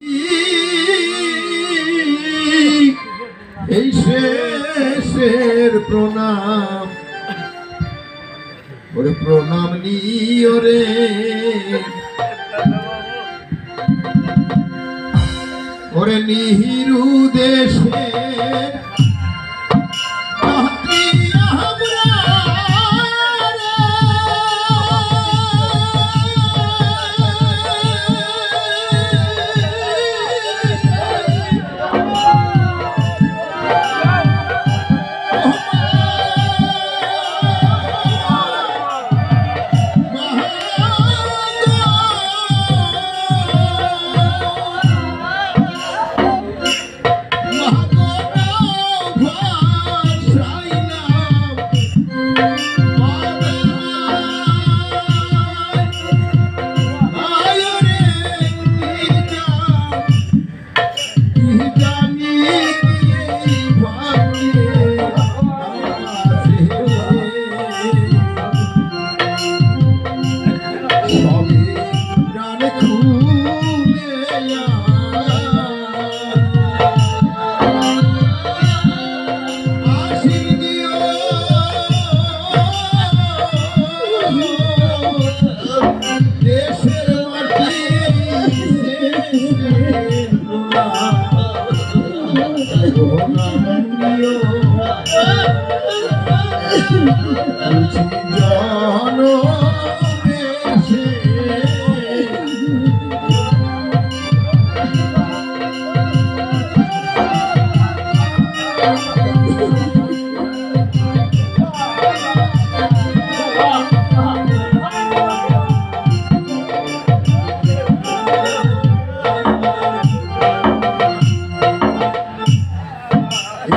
এই শেষের প্রণাম ওরে প্রণাম নিও রে ওরে নিহিরু দেশে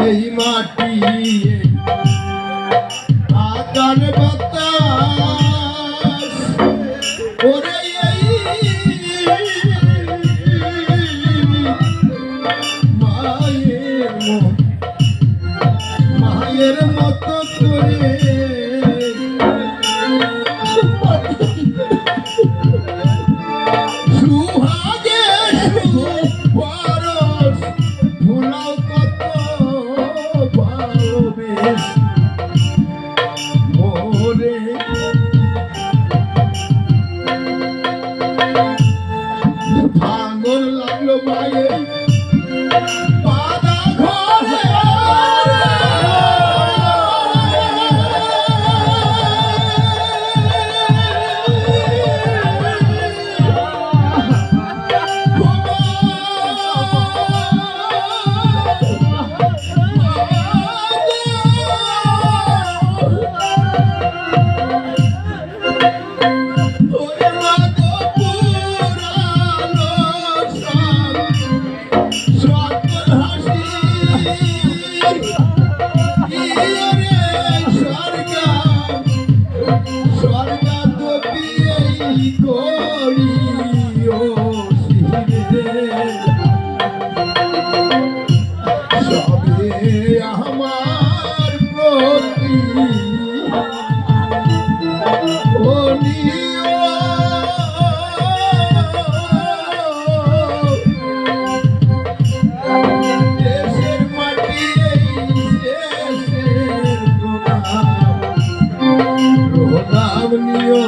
এই মাটি আকার বাতাস ওরে মায়ের মতো করে সুহাগে পরশ ভুলাও কত ভালোবেস মোরে ভাঙল লাগলো মায়ের পাদা ঘরে আমার প্রতি দেশের মাটি দেশের প্রণাম নিও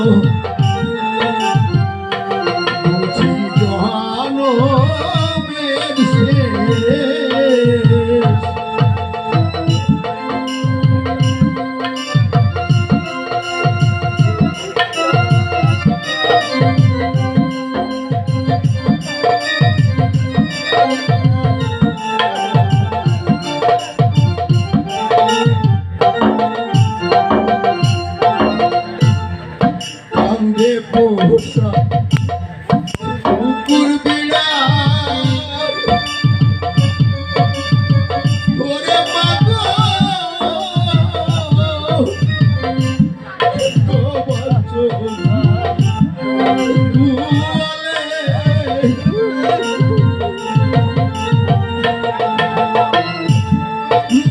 বুঝি জানো সঙ্গে পোষা কুকুর বিড়াল ওরে মাগো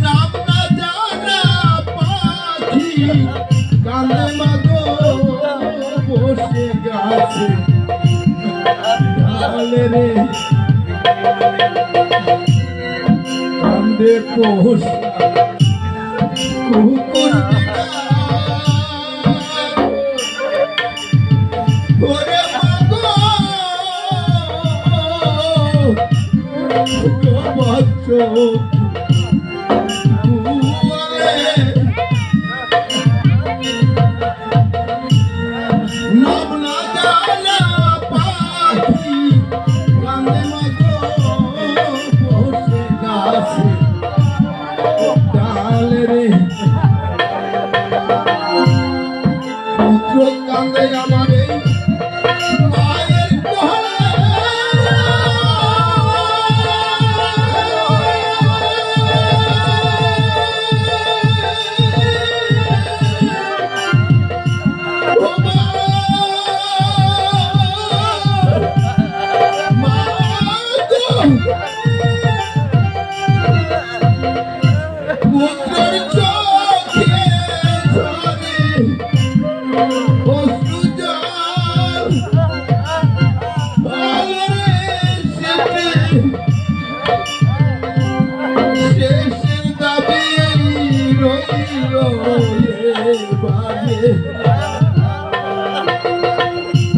নাম না জানা পাখি কান্দে মাগো বসে গাছে রে কান্দে পোষা কুকুর ওরে মাগো বাচ্চা নাম না জানা পাখি কান্দে মাগো বসে গাছে ডাল রে পুত্র কান্দে আমার এই মায়ের কোলে পুত্রের চোখে ঝরে অশ্রু জল আলোরে সেটে শেষের দাবি রইল এবারে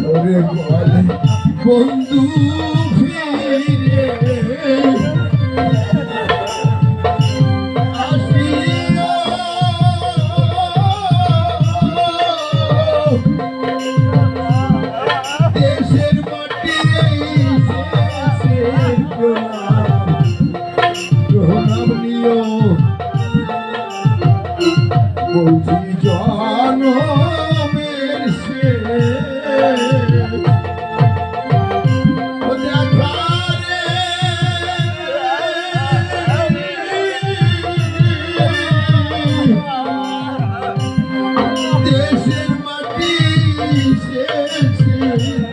ওরে বলে বন্ধু ফিরে দেশের মাটি প্রণাম নিও বলছি জনমের দেশের মাটি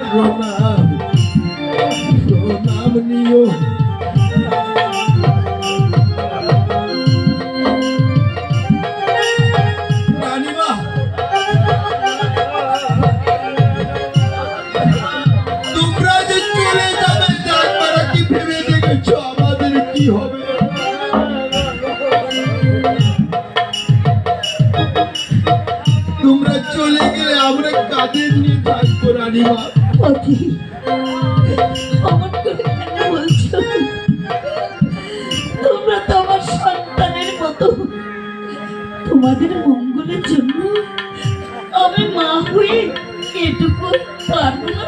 প্রণাম প্রণাম নিও রানীমা তোমরা যে চলে যাবে একবার কি ভেবে দেখেছো আমাদের কি হবে তোমরা চলে গেলে আমরা কাদের নিয়ে থাকবো রানীমা অমন করে কেন বলছো? তোমরা তো আমার সন্তানের মতো। তোমাদের মঙ্গলের জন্য আমি মা হয়ে এটুকু পারবো না।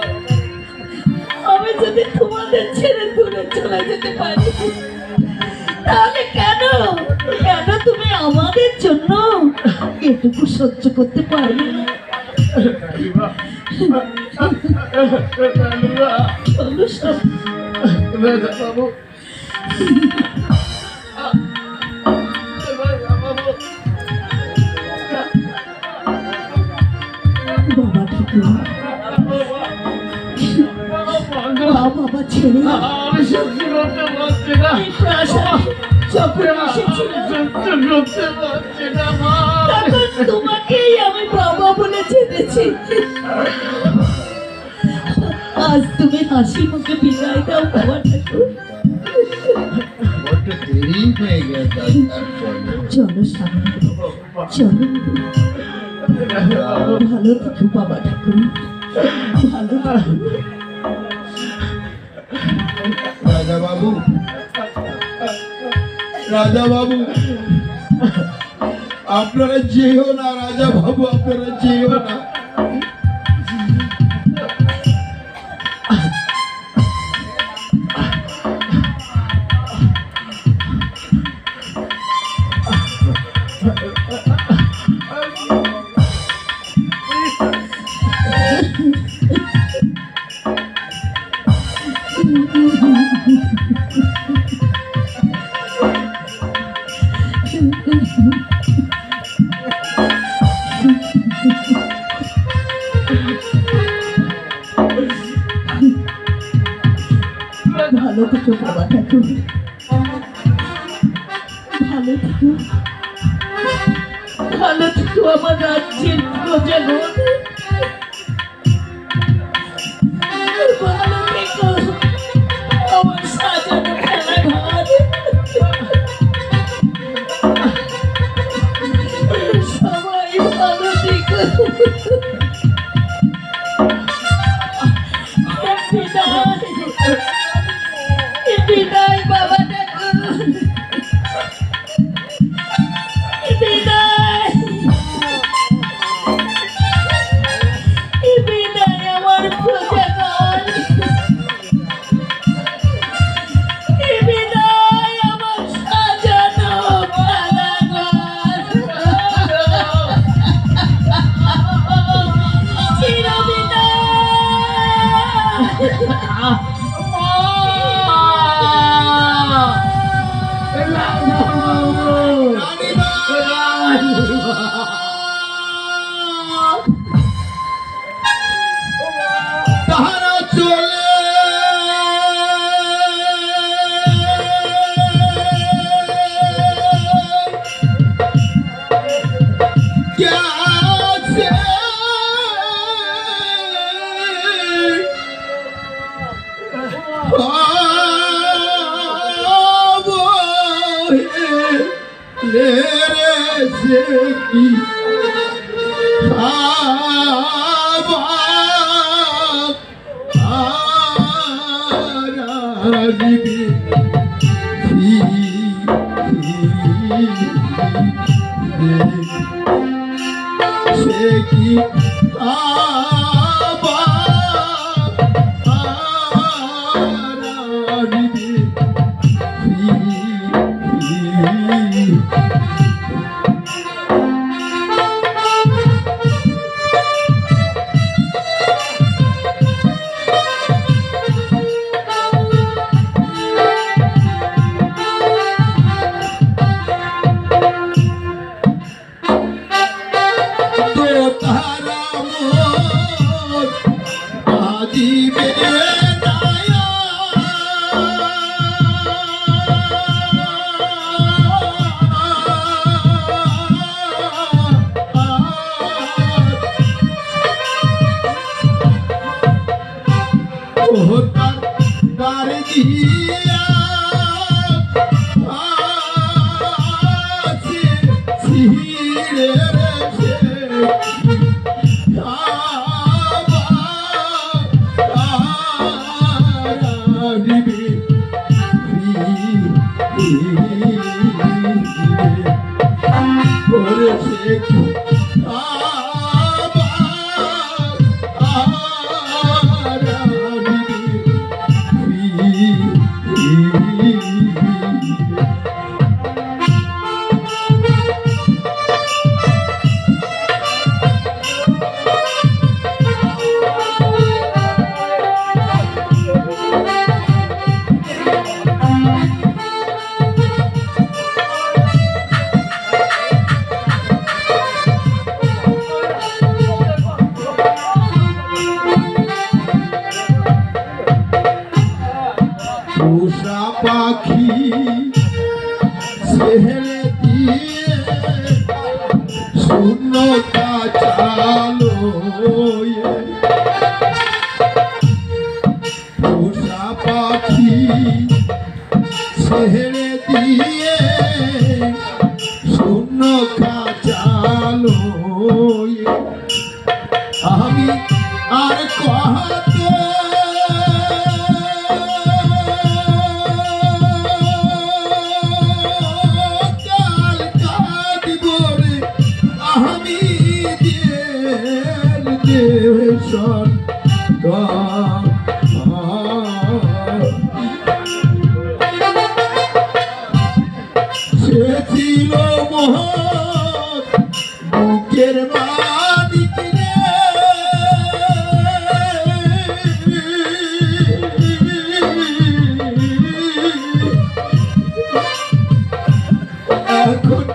আমি যদি তোমাদের ছেড়ে দূরে চলে যেতে পারি তাহলে কেন কেন তুমি আমাদের জন্য এটুকু সহ্য করতে পারবে না? চলো সব বাবু বাবা ঠিক বাবা ছেড়ে আমি সত্যি করতে পারছি না এই প্রাসাদে যখন এসেছিলাম করতে পারছি না মা তখন তোমাকেই আমি বাবা বলে চেনেছি। আজ তুমি হাসি মুখে বিদায় দাও বাবা ঠাকুর। বড্ড দেরি হয়ে গেছে চলো সামনে চলো ভালো থেকো বাবা ঠাকুর ভালো থেকো। রাজা বাবু রাজা বাবু আপনারা যেও না রাজা বাবু আপনারা যেও না ভালো থেকো বাবা ঠাকুর ভালো থেকো ভালো থেকো আমার রাজ্যের প্রজাগণ ভালো থেকো আমার বিদায় বাবা ঠাকুর, বিদায়, বিদায় আমার প্রজাগণ, বিদায় আমার সাজানো পালাগণ, চিরবিদায়। তাহারা চলে গেছে রে সে কি সে কি পাখি সেহেলে দিয়ে শূন্যতা চালো পোষা পাখি সেহেলে দিয়ে শূন্যতা চালো আমি আর কহাতে সে ছিল মোহন বুকের মালিক রে এখন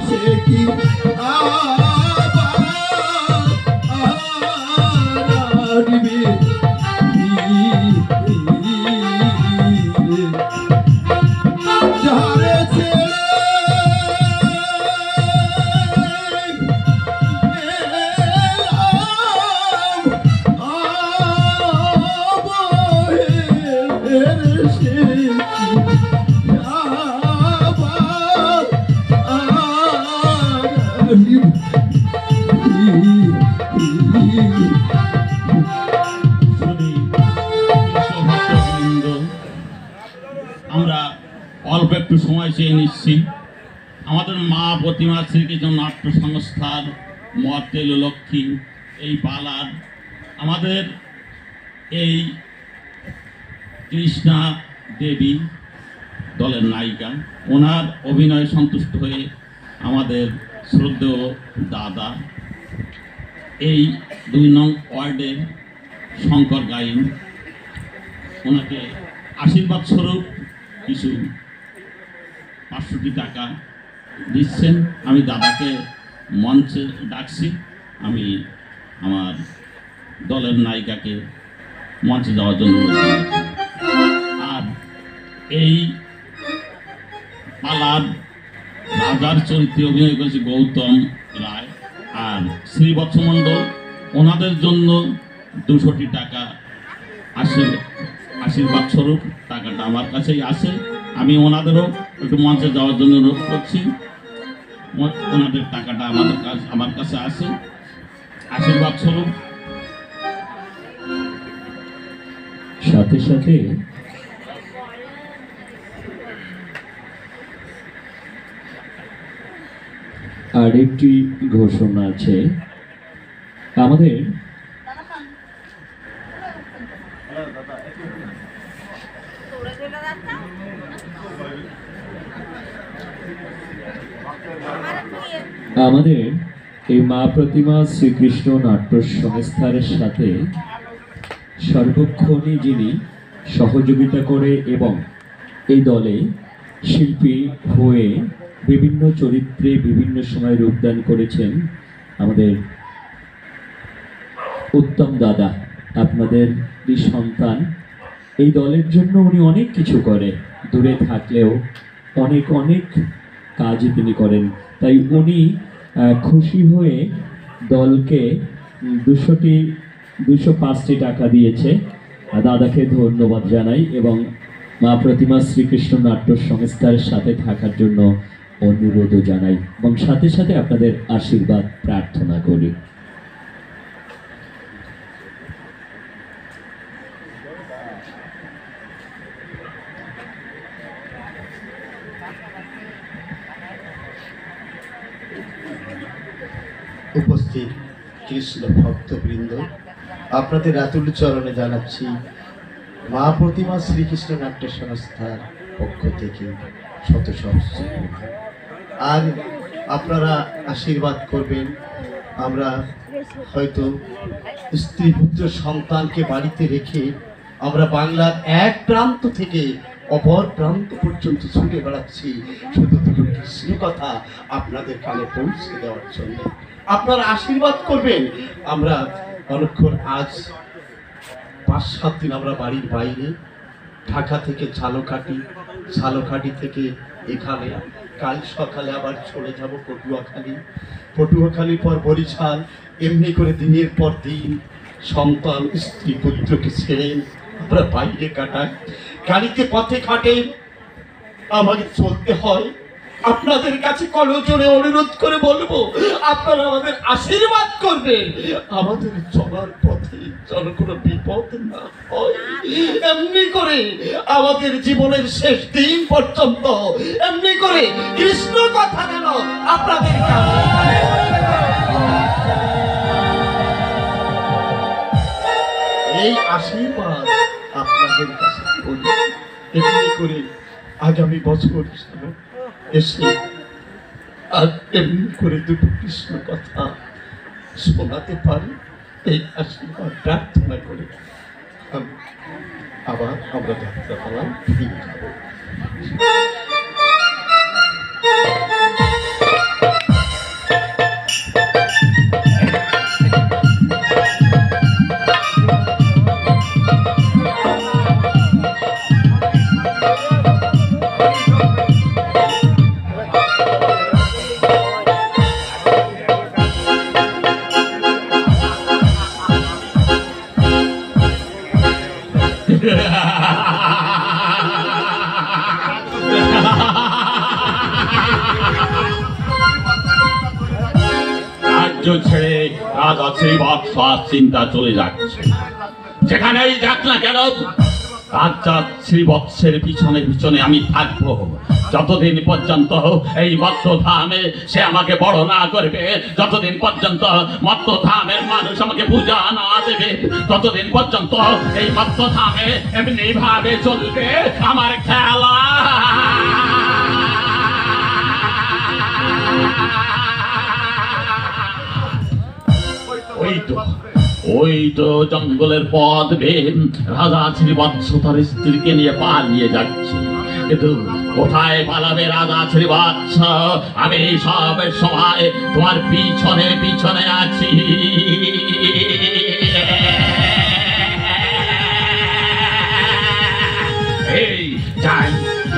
সে কি যারে ছেড়ে আমরা অল্প একটু সময় চেয়ে নিচ্ছি। আমাদের মা প্রতিমা শ্রীকৃষ্ণ নাট্য সংস্থার মর্তেল লক্ষ্মী এই পালার আমাদের এই কৃষ্ণা দেবী দলের নায়িকা, ওনার অভিনয়ে সন্তুষ্ট হয়ে আমাদের শ্রদ্ধেয় দাদা এই 2 নং ওয়ার্ডের শঙ্কর গাইন ওনাকে আশীর্বাদ স্বরূপ কিছু 500 টাকা দিচ্ছেন। আমি দাদাকে মঞ্চে ডাকছি, আমি আমার দলের নায়িকাকে মঞ্চে যাওয়ার জন্য বলছি। আর এই পালার রাজার চরিত্রে অভিনয় করেছে গৌতম রায় আর শ্রীবৎস মণ্ডল। ওনাদের জন্য 200 টাকা আশীর্বাদ স্বরূপ টাকাটা আমার কাছেই আছে। আমি ওনাদেরও একটু মঞ্চে যাওয়ার জন্য অনুরোধ করছি। ওনাদের টাকাটা আমার কাছে আছে আশীর্বাদ স্বরূপ। সাথে সাথে আরেকটি ঘোষণা আছে। আমাদের এই মা প্রতিমা শ্রীকৃষ্ণ নাট্য সংস্থার সাথে সর্বক্ষণই যিনি সহযোগিতা করে এবং এই দলে শিল্পী হয়ে বিভিন্ন চরিত্রে বিভিন্ন সময় রূপদান করেছেন আমাদের উত্তম দাদা, আপনাদেরই সন্তান। এই দলের জন্য উনি অনেক কিছু করে, দূরে থাকলেও অনেক অনেক কাজ তিনি করেন। তাই উনি খুশি হয়ে দলকে 205টি টাকা দিয়েছে। দাদাকে ধন্যবাদ জানাই এবং মা প্রতিমা শ্রীকৃষ্ণ নাট্য সংস্থার সাথে থাকার জন্য অনুরোধও জানাই এবং সাথে সাথে আপনাদের আশীর্বাদ প্রার্থনা করি। উপস্থিত কৃষ্ণ ভক্তবৃন্দ, আপনাদের আতুল চরণে জানাচ্ছি মা প্রতিমা শ্রীকৃষ্ণ নাট্য সংস্থার পক্ষ থেকে শত সহস্র। আর আপনারা আশীর্বাদ করবেন। আমরা হয়তো স্ত্রী পুত্র সন্তানকে বাড়িতে রেখে আমরা বাংলার এক প্রান্ত থেকে অপর প্রান্ত পর্যন্ত ছুটে বেড়াচ্ছি শুধু দুটো কৃষ্ণ কথা আপনাদের কানে পৌঁছে দেওয়ার জন্য। আপনারা আশীর্বাদ করবেন। আমরা অনেকক্ষণ আজ 5-7 দিন আমরা বাড়ির বাইরে, ঢাকা থেকে ঝালকাঠি থেকে এখানে, কাল সকালে আবার চলে যাব পটুয়াখালীর পর বরিশাল। এমনি করে দিনের পর দিন সন্তান স্ত্রী পুত্রকে ছেড়ে আমরা বাইরে কাটাই, গাড়িতে পথে ঘাটে আমাকে চলতে হয়। আপনাদের কাছে করজোড়ে অনুরোধ করে বলবো, আপনারা আমাদের আশীর্বাদ করবেন, আমাদের চলার পথে যেন কোনো বিপদ না হয়। এমনি করে আমাদের জীবনের শেষ দিন পর্যন্ত এমনি করে কৃষ্ণ কথা যেন আপনাদের এই আশীর্বাদ আপনাদের কাছে করি। এমনি করে আগামী বছর এসে আর এমনি করে দুটো কৃষ্ণ কথা শোনাতে পারি, এই আশীর্বাদ প্রার্থনা করে আবার আমরা যাত্রা পালাম ফিরে যাবো। রাজ্য ছেড়ে রাজা শ্রীবৎস আর চিন্তা চলে যাচ্ছে। যেখানেই যাক না কেন রাজা শ্রীবৎসের পিছনে পিছনে আমি থাকবো, যতদিন পর্যন্ত এই মত্তধামে সে আমাকে বড় না করবে, যতদিন পর্যন্ত মত্তধামের মানুষ আমাকে পূজা না দেবে, ততদিন পর্যন্ত এই মত্তধামে এমনি ভাবে চলবে আমার খেলা। ওই তো জঙ্গলের পথ বেয়ে রাজা শ্রীবৎস তার স্ত্রীকে নিয়ে পালিয়ে যাচ্ছে, কিন্তু কোথায় পালাবে রাজা শ্রীবৎস? আমি সব সময় তোমার পিছনে পিছনে আছি। এই যাই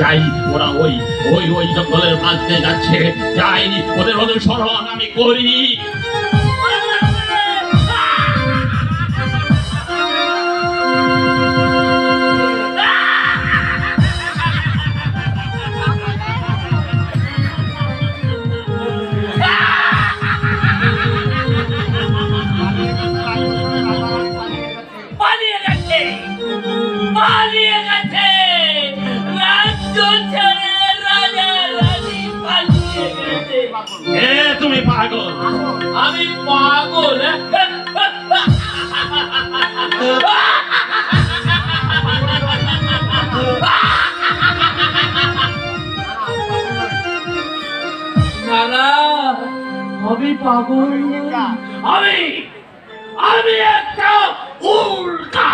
যাই, ওরা ওই ওই ওই জঙ্গলের মাঝ দিয়ে যাচ্ছে, যাই ওদের অনুসরণ আমি করি। তুমি পাগল? আমি পাগল? না, আমি পাগল, আমি আমি একটা উল্কা।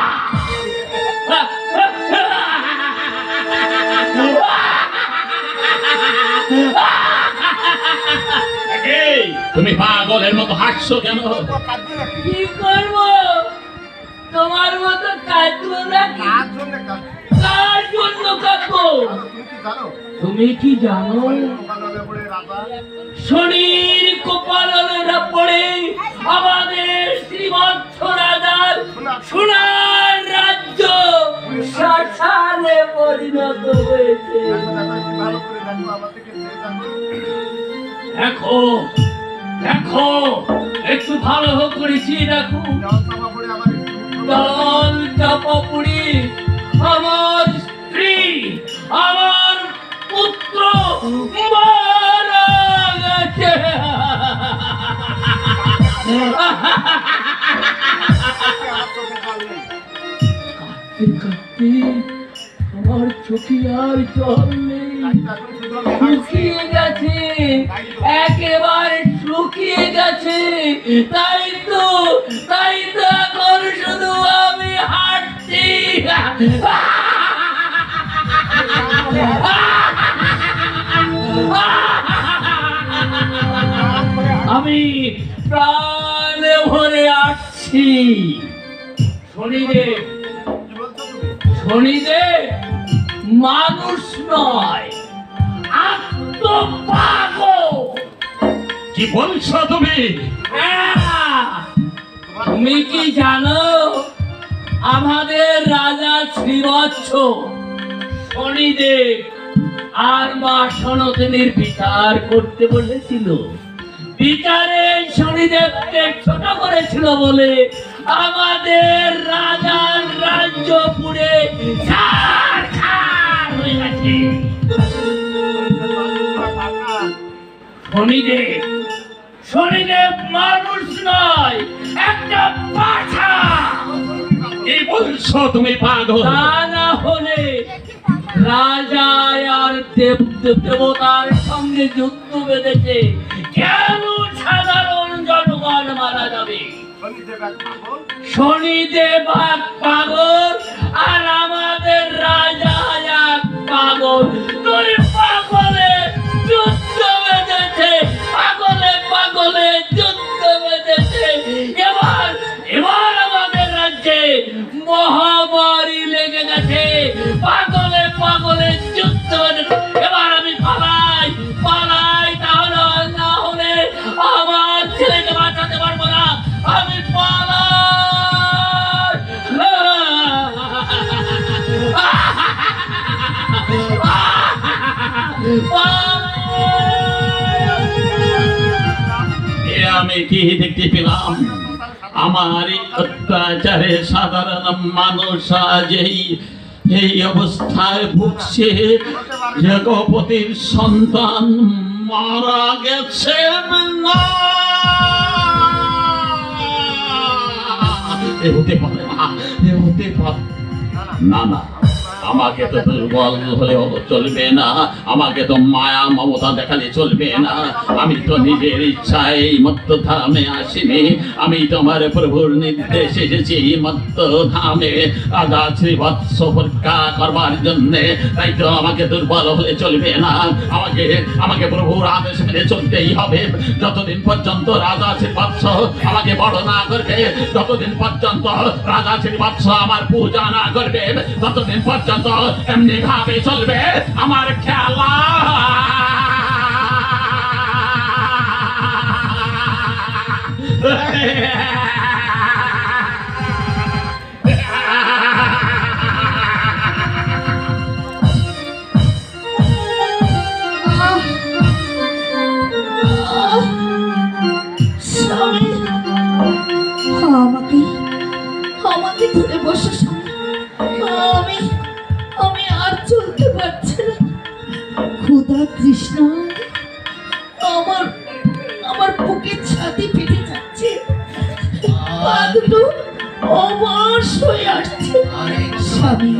তুমি পাগলের মতো হাসছো কেন? কি করবো, তোমার মতো কাঁদবো না? কার জন্য কাঁদবো? তুমি কি জানো শনির কপালে পড়ে আমাদের শ্রীবৎস রাজার সোনার রাজ্য শ্মশানে পরিণত হয়েছে। দেখো দেখো, একটু ভালো করেছি, দেখো দল চাপাপুরি আমার স্ত্রী আমার পুত্র মারা গেছে। কাঁদতে কাঁদতে আমার চোখে আর জল নেই, শুকিয়ে গেছে, একেবারে শুকিয়ে গেছে। তাই তো এখন শুধু আমি হাঁটছি। আমি প্রাণে ভরে আসছি। শনিদেব মানুষ নয়, আত্মপাগল। কি বলছো তুমি? তুমি কি জানো আমাদের রাজা শ্রীবৎস শনিদেব আর মা সনাতনীর বিচার করতে বলেছিল। বিচারে শনিদেবকে ছোট করেছিল বলে আমাদের রাজার রাজ্য পুড়ে ছারখার হয়ে গেছে। শনিদেব মানুষ নয়, একটা পাঠা। কি বলছো তুমি পাগল? তা না হলে রাজা আর দেবতার সঙ্গে যুদ্ধ বেঁধেছে, কেন সাধারণ জনগণ মারা যাবে? শনিদেব এক পাগল আর আমাদের রাজা এক পাগল। তুই পাগলে যুদ্ধ বেঁধেছে, পাগলে যুদ্ধ বেঁধেছে। এবার আমাদের রাজ্যে মহামারী লেগে গেছে, পাগলে যুদ্ধ বেঁধেছে। এবার আমি পালাই, তাহলে না হলে আমার ছেলেকে বাঁচাতে পারবো না। আমি আমি কি দেখতে পেলাম? আমার এই অত্যাচারে সাধারণ মানুষ আজ এই অবস্থায় ভুগছে। জগপতির সন্তান মারা গেছে না। এ হতে পারে না, এ হতে পারে না। না, আমাকে তো দুর্বল হলেও চলবে না, আমাকে তো মায়া মমতা দেখালে চলবে না। আমি তো নিজের ইচ্ছায় এই মত্তধামে আসিনি, আমি তোমার প্রভুর নির্দেশ এসেছি এই মত্তধামে রাজা শ্রীবৎস পরীক্ষা করবার জন্য। তাই তো আমাকে দুর্বল হলে চলবে না, আমাকে প্রভুর আদেশ মেনে চলতেই হবে। যতদিন পর্যন্ত রাজা শ্রীবৎস আমাকে বড় না করবে, যতদিন পর্যন্ত রাজা শ্রীবৎস আমার পূজা না করবে, ততদিন পর্যন্ত এমনি ভাবে চলবে আমার খেলা। স্বামী, আমাকে ধরে বসো স্বামী। আমি আর চলতে পারছি না। ক্ষুধা তৃষ্ণা আমার বুকের ছাতি ফেটে যাচ্ছে, পা দুটো অবশ হয়ে আসছে। স্বামী,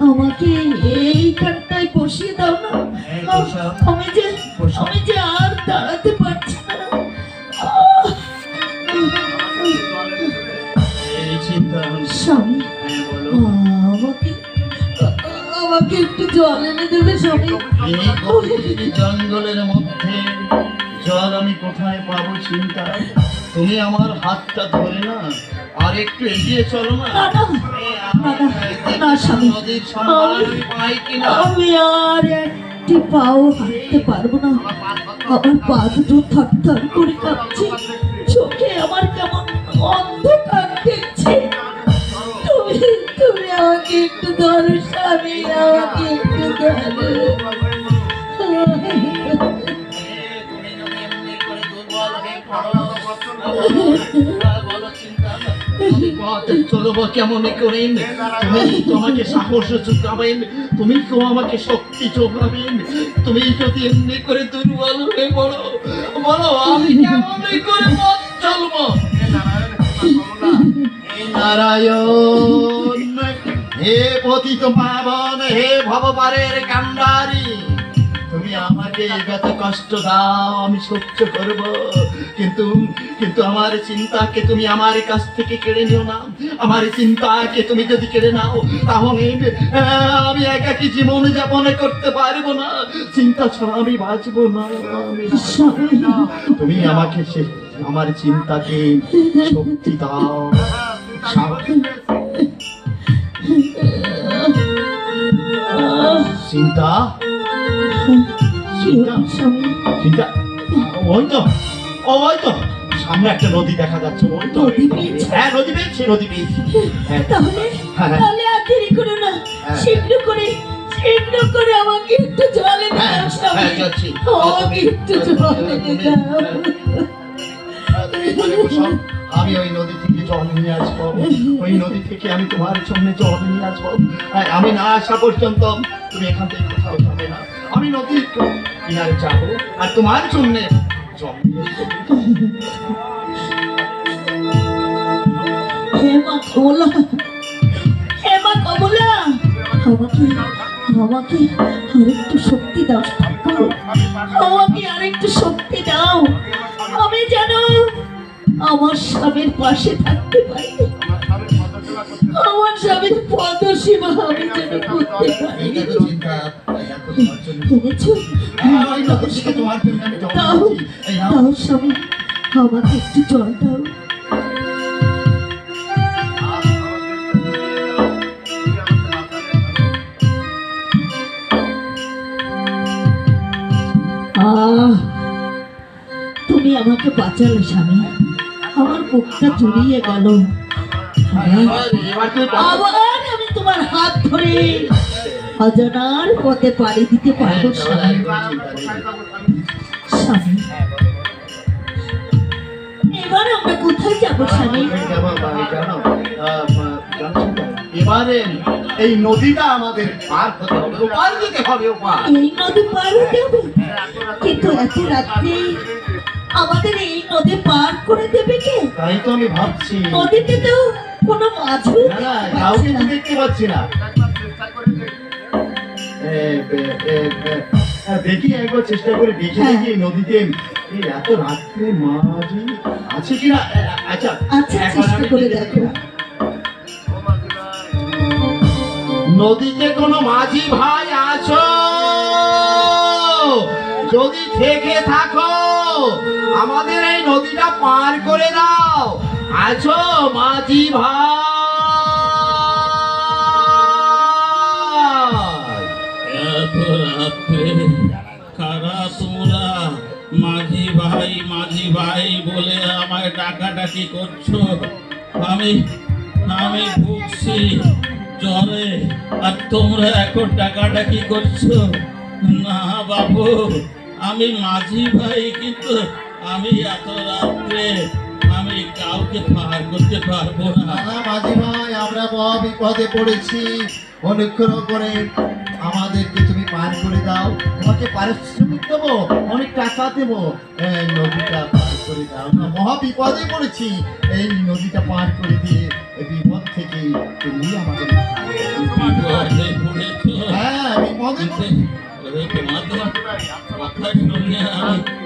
আমাকে এইখানটায় বসিয়ে দাও না। আমি যে আর দাঁড়াতে পারছি না। স্বামী, আমাকে একটু জল এনে দেবে স্বামী? এই জঙ্গলের মধ্যে জল আমি কোথায় পাবো চিন্তা? তুমি আমার হাতটা ধরে না আর একটু এগিয়ে চলো না। না স্বামী, আমি আর একটি পাও হাঁটতে পারবো না। আমার পা দুটো থরথর করে কাঁপছে, চোখে আমার কেমন অন্ধকার দেখছে। তুমি আমাকে একটু ধরো স্বামী, আমাকে একটু ধরো। চলবো কেমন করে? তুমি তোমাকে সাহস যোগাবেন, তুমি কেউ আমাকে শক্তি যোগাবেন। তুমি যদি এমনি করে দুর্বল হয়ে বলো আমি কেমন করে পথ চলবো? নারায়ণ, হে পতিত পাবন, হে ভবপারের কান্ডারি, তুমি আমাকে যত কষ্ট দাও আমি সহ্য করব, কিন্তু আমার চিন্তাকে তুমি আমার কাছ থেকে কেড়ে নিও না। আমার চিন্তাকে তুমি যদি কেড়ে নাও তাহলে আমি একাকী জীবন যাপন করতে পারবো না। চিন্তা ছাড়া আমি বাঁচবো না। তুমি আমাকে আমার চিন্তাকে শক্তি দাও। চিন্তা চিন্তা, ওই তো সামনে একটা নদী দেখা যাচ্ছে। ওই তো হ্যাঁ, নদী পেয়েছি। তাহলে আর দেরি করো না, শীঘ্র করে আমাকে একটু জল এনে দাও স্বামী। আমাকে একটু জল এনে দাও। আমি ওই নদী থেকে জল নিয়ে আসবো, ওই নদী থেকে আমি তোমার জন্য জল নিয়ে আসবো। আমি না আসা পর্যন্ত তুমি এখান থেকে কোথাও যাবে না। আমি নদীর কিনারে যাবো আর তোমার জন্য জল নিয়ে আসবো। হে মা কমলা, আমাকে আরেকটু শক্তি দাও, আমাকে আরেকটু শক্তি দাও। আমি যেন আমার স্বামীর পাশে থাকতে পারি, আমার স্বামীর পদসেবা আমি যেন করতে পারি। দাও স্বামী, আমাকে একটু জল দাও। তুমি আমাকে বাঁচালে স্বামী, আমার বুকটা জড়িয়ে গেল। আবার আমি তোমার হাত ধরে অজানার পথে পাড়ি দিতে পারবো স্বামী। কোথায় যাবো স্বামী? জানো জানো তো, এবারে এই নদীটা আমাদের পার হতে হবে, ওপার যেতে হবে, ওপার। এই নদী পার হতে হবে, কিন্তু এত রাত্রে আমাদের এই নদী পার করে দেবে কে? তাই তো আমি ভাবছি। নদীতে তো কোনো মাছও না না, কাউকে তো দেখতে পাচ্ছি না। দেখি একবার চেষ্টা করে দেখি হ্যাঁ। দেখি নদীতে এই এত রাত্রে মাঝি আছে কিনা। আচ্ছা আচ্ছা, একবার চেষ্টা আমি করে দেখে দেখো। নদীতে কোনো মাঝি ভাই আছো? যদি থেকে থাকো আমাদের এই নদীটা পার করে দাও। আছো মাঝি ভাই? এত রাত্রে কারা তোমরা? মাঝি ভাই বলে আমায় ডাকাডাকি করছো? আমি আমি ভুগছি জ্বরে, আর তোমরা এখন ডাকাডাকি করছো? না বাবু, আমি মাঝি ভাই, কিন্তু আমি এত রাত্রে আমি কাউকে পার করতে পারবো না। না মাঝি ভাই, আমরা মহা বিপদে পড়েছি। অনুগ্রহ করে আমাদেরকে তুমি পার করে দাও। তোমাকে পারিশ্রমিক দেবো, অনেক টাকা দেবো। এই নদীটা পার করে দাও না, মহা বিপদে পড়েছি। এই নদীটা পার করে দিয়ে এই বিপদ থেকে তুমি আমাদের বিপদে পড়েছো? হ্যাঁ বিপদে তোমাদের কথা শুনে আমি